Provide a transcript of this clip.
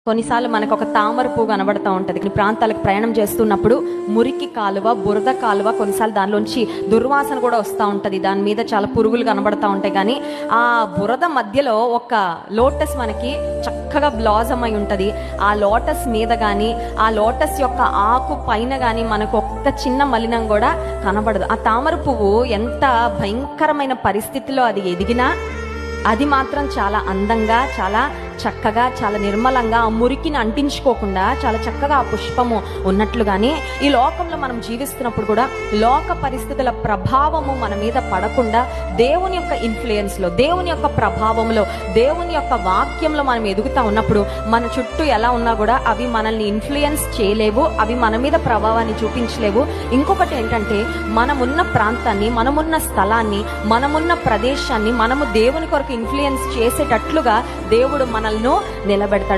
కొన్నిసార్లు మనకు ఒక తామర పువ్వు కనబడతా ఉంటుంది. కొన్ని ప్రాంతాలకు ప్రయాణం చేస్తున్నప్పుడు మురికి కాలువ, బురద కాలువ, కొన్నిసార్లు దానిలోంచి దుర్వాసన కూడా వస్తూ ఉంటుంది. దాని మీద చాలా పురుగులు కనబడతా ఉంటాయి. కానీ ఆ బురద మధ్యలో ఒక లోటస్ మనకి చక్కగా బ్లాజమ్ అయి ఉంటుంది. ఆ లోటస్ మీద కానీ, ఆ లోటస్ యొక్క ఆకు పైన కానీ మనకు ఒక్క చిన్న మలినం కూడా కనబడదు. ఆ తామర పువ్వు ఎంత భయంకరమైన పరిస్థితిలో అది ఎదిగినా అది మాత్రం చాలా అందంగా, చాలా చక్కగా, చాలా నిర్మలంగా, ఆ మురికిని అంటించుకోకుండా చాలా చక్కగా ఆ పుష్పము ఉన్నట్లుగానే ఈ లోకంలో మనం జీవిస్తున్నప్పుడు కూడా లోక పరిస్థితుల ప్రభావము మన మీద పడకుండా దేవుని యొక్క ఇన్ఫ్లుయెన్స్లో, దేవుని యొక్క ప్రభావంలో, దేవుని యొక్క వాక్యంలో మనం ఎదుగుతూ ఉన్నప్పుడు మన చుట్టూ ఎలా ఉన్నా కూడా అవి మనల్ని ఇన్ఫ్లుయెన్స్ చేయలేవు, అవి మన మీద ప్రభావాన్ని చూపించలేవు. ఇంకొకటి ఏంటంటే, మనమున్న ప్రాంతాన్ని, మనమున్న స్థలాన్ని, మనమున్న ప్రదేశాన్ని మనము దేవుని కొరకు ఇన్ఫ్లుయెన్స్ చేసేటట్లుగా దేవుడు మనల్ని నిలబెడతాడు.